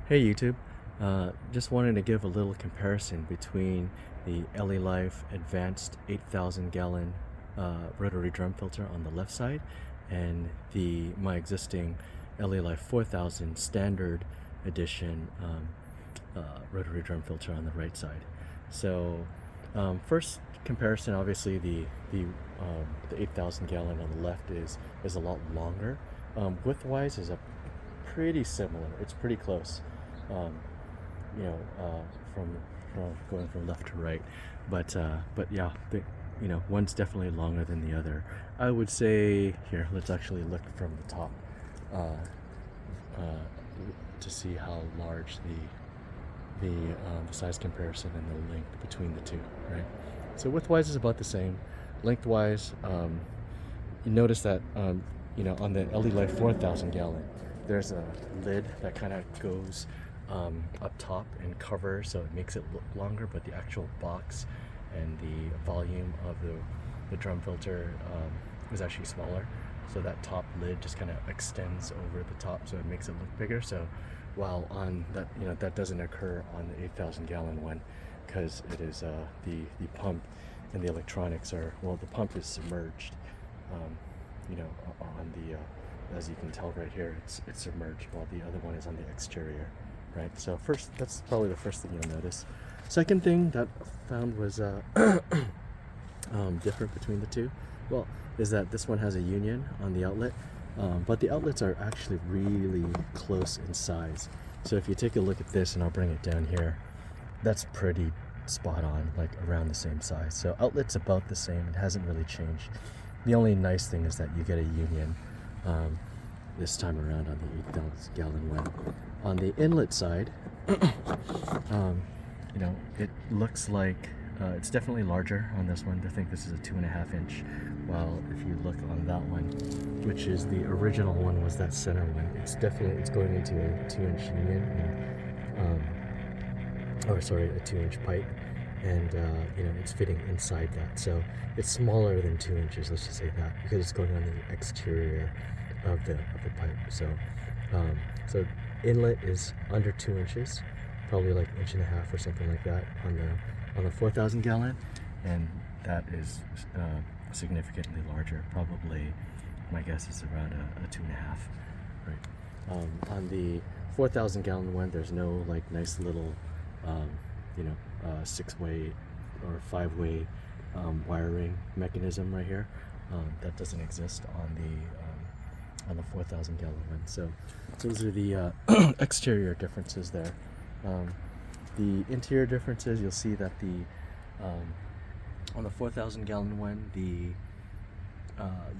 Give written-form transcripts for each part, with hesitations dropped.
Hey YouTube, just wanted to give a little comparison between the ELELIFE Advanced 8,000 gallon rotary drum filter on the left side and my existing ELELIFE 4,000 standard edition rotary drum filter on the right side. So first comparison, obviously the 8,000 gallon on the left is a lot longer. Width-wise is pretty similar. It's pretty close. Um, from going from left to right, but yeah, one's definitely longer than the other. I would say here. Let's actually look from the top to see how large the size comparison and the length between the two. Right. So widthwise is about the same. Lengthwise, you notice that on the ELELIFE 4,000 gallon, there's a lid that kind of goes up top and covers, so it makes it look longer, but the actual box and the volume of the drum filter is actually smaller. So that top lid just kind of extends over the top, so it makes it look bigger. So while on that, that doesn't occur on the 8,000 gallon one, because it is the pump and the electronics are, well, the pump is submerged. On the as you can tell right here, it's submerged, while the other one is on the exterior, right? So first, that's probably the first thing you'll notice. Second thing that I found was different between the two, well, is that this one has a union on the outlet, but the outlets are actually really close in size. So if you take a look at this, and I'll bring it down here, that's pretty spot on, like around the same size. So outlet's about the same. It hasn't really changed. The only nice thing is that you get a union this time around on the 8,000 gallon one. On the inlet side, it looks like it's definitely larger on this one. I think this is a 2.5 inch, while if you look on that one, which is the original one, was that center one, it's going into a 2-inch union, and, a 2-inch pipe, and it's fitting inside that, so it's smaller than 2 inches, let's just say that, because it's going on the exterior of the pipe. So inlet is under 2 inches, probably like 1.5 inches or something like that on the 4,000 gallon, and that is significantly larger. Probably, my guess is around a 2.5, right? On the 4,000 gallon one, there's no like nice little 6-way or 5-way wiring mechanism right here. That doesn't exist on the 4,000 gallon one. So those are the exterior differences there. The interior differences, you'll see that on the 4,000 gallon one, the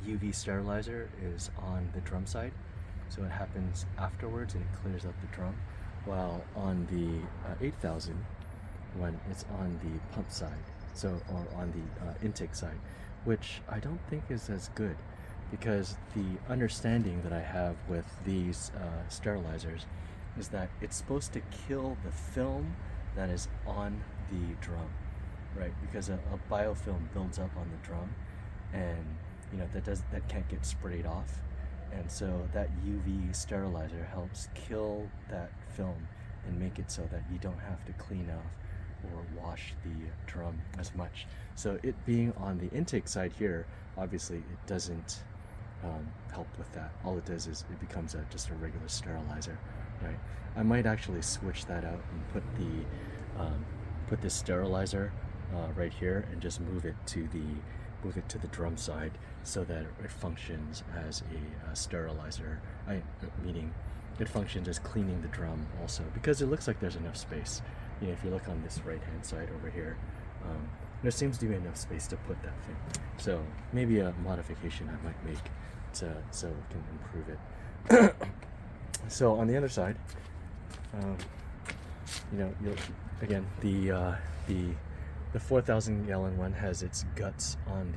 UV sterilizer is on the drum side, so it happens afterwards and it clears out the drum, while on the 8,000 one, it's on the pump side, or on the intake side, which I don't think is as good, because the understanding that I have with these sterilizers is that it's supposed to kill the film that is on the drum, right? Because a biofilm builds up on the drum, and that can't get sprayed off, and so that UV sterilizer helps kill that film and make it so that you don't have to clean off or wash the drum as much. So it being on the intake side here, obviously it doesn't help with that. All it does is it becomes just a regular sterilizer, right? I might actually switch that out and put this sterilizer right here and just move it to the drum side, so that it functions as a sterilizer. Meaning it functions as cleaning the drum also, because it looks like there's enough space. If you look on this right hand side over here, there seems to be enough space to put that thing. So maybe a modification I might make so it can improve it. So on the other side, again, the 4,000 gallon one has its guts on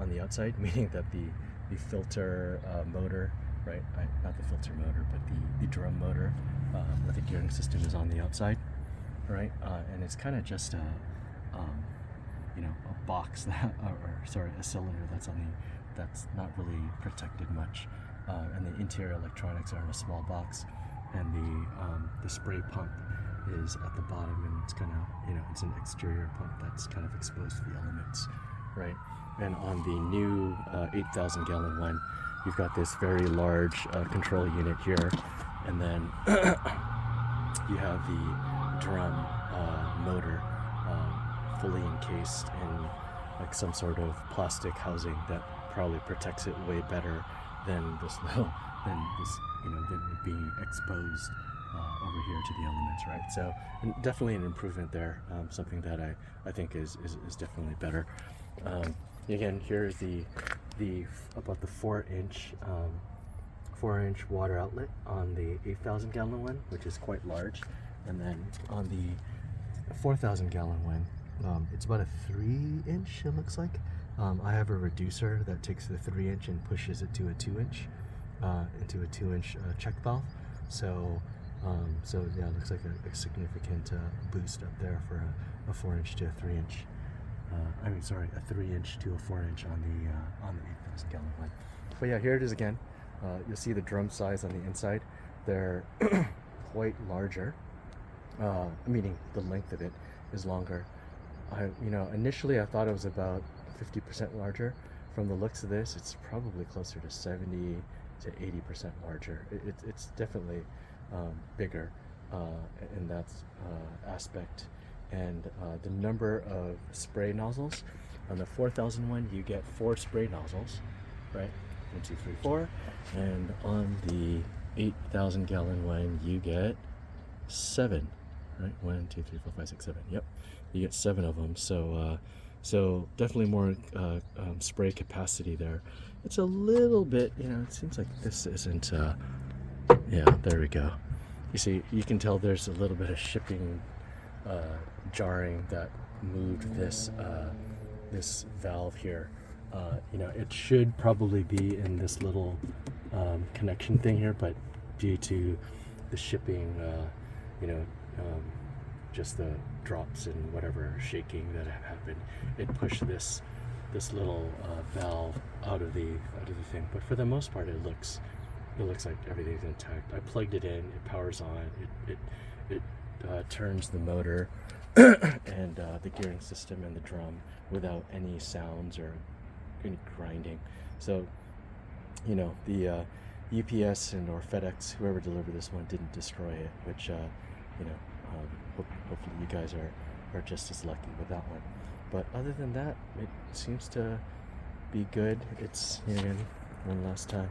the outside, meaning that the filter motor, right? Not the filter motor, but the drum motor with the gearing system is on the outside, right? And it's kind of just a box that, a cylinder that's not really protected much, and the interior electronics are in a small box. and the spray pump is at the bottom, and it's kind of, it's an exterior pump that's kind of exposed to the elements, right? And on the new 8,000 gallon one, you've got this very large control unit here, and then you have the drum motor fully encased in like some sort of plastic housing that probably protects it way better than this being exposed over here to the elements, right? So definitely an improvement there, something that I think is definitely better. Again, here's the about the 4-inch water outlet on the 8,000 gallon one, which is quite large, and then on the 4,000 gallon one, it's about a 3-inch, it looks like. I have a reducer that takes the 3-inch and pushes it to a 2-inch, into a 2-inch check valve. So yeah, it looks like a significant boost up there for a 4-inch to a 3-inch. A 3-inch to a 4-inch on the 8,000 gallon one. But yeah, here it is again. You'll see the drum size on the inside. They're quite larger, meaning the length of it is longer. Initially I thought it was about 50% larger. From the looks of this, it's probably closer to 70 to 80% larger. It's definitely bigger in that aspect. And the number of spray nozzles on the 4,000 one, you get 4 spray nozzles, right? 1, 2, 3, 4. And on the 8,000 gallon one, you get 7, right? 1, 2, 3, 4, 5, 6, 7. Yep, you get 7 of them. So definitely more spray capacity there. It's a little bit, it seems like this isn't. Yeah, there we go. You see, you can tell there's a little bit of shipping jarring that moved this valve here. It should probably be in this little connection thing here, but due to the shipping, just the drops and whatever shaking that happened, it pushed this little valve out of the thing. But for the most part, it looks like everything's intact. I plugged it in, it powers on, it turns the motor and the gearing system and the drum without any sounds or any grinding. So the UPS or FedEx, whoever delivered this one, didn't destroy it, which hopefully you guys are just as lucky with that one. But other than that, it seems to be good. It's, again, one last time,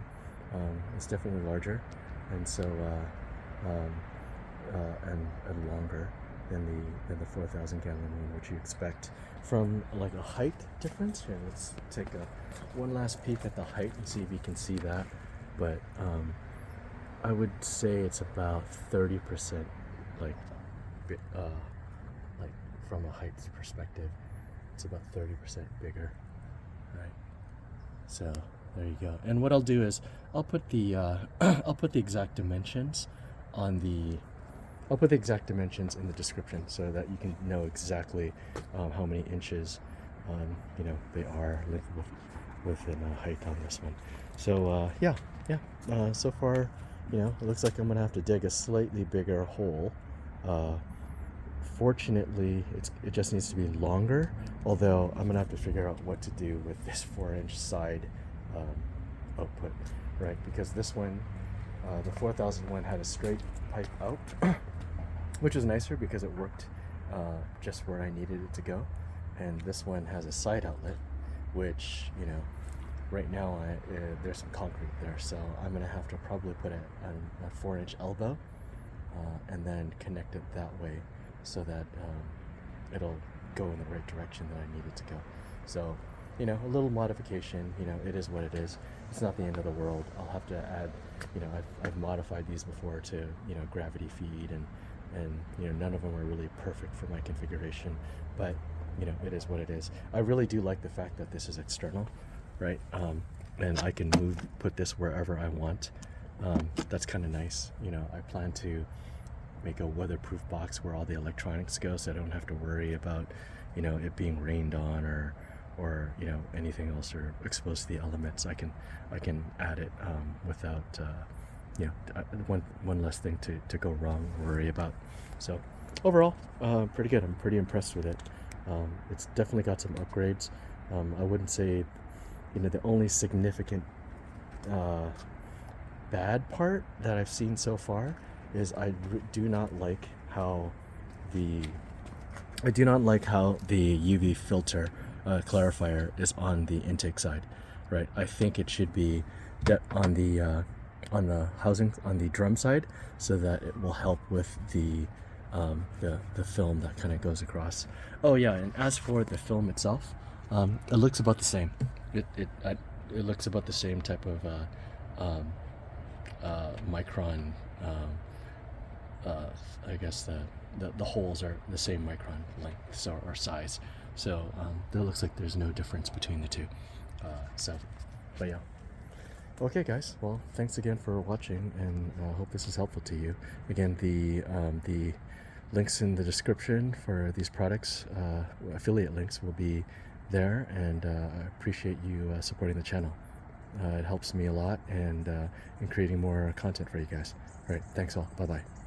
it's definitely larger, and so and longer than the 4,000 gallon one, which you expect from like a height difference. Here, let's take one last peek at the height and see if you can see that. But I would say it's about 30%, like from a height perspective, it's about 30% bigger, right? So there you go. And what I'll do is I'll put the exact dimensions on I'll put the exact dimensions in the description so that you can know exactly how many inches they are within height on this one. So yeah. So far, it looks like I'm gonna have to dig a slightly bigger hole. Fortunately, it just needs to be longer, although I'm gonna have to figure out what to do with this 4-inch side output, right? Because this one, the 4,000 one, had a straight pipe out, which was nicer because it worked just where I needed it to go. And this one has a side outlet, which, right now there's some concrete there, so I'm gonna have to probably put a 4-inch elbow and then connect it that way, so that it'll go in the right direction that I need it to go. So, a little modification, it is what it is. It's not the end of the world. I'll have to add, I've modified these before to, gravity feed, and none of them are really perfect for my configuration, but, it is what it is. I really do like the fact that this is external, right? And I can put this wherever I want. That's kind of nice. I plan to make a weatherproof box where all the electronics go, so I don't have to worry about it being rained on or anything else or exposed to the elements. I can add it without you know, one less thing to go wrong or worry about. So overall, pretty good. I'm pretty impressed with it. It's definitely got some upgrades. I wouldn't say, you know, the only significant bad part that I've seen so far is I do not like how the UV filter clarifier is on the intake side, right? I think it should be on the housing, on the drum side, so that it will help with the film that kind of goes across. Oh yeah, and as for the film itself, it looks about the same. It looks about the same type of micron. I guess the holes are the same micron length or size, so it looks like there's no difference between the two. But yeah. Okay, guys. Well, thanks again for watching, and I hope this is helpful to you. Again, the links in the description for these products, affiliate links, will be there, and I appreciate you supporting the channel. It helps me a lot, and in creating more content for you guys. All right, thanks all. Bye bye.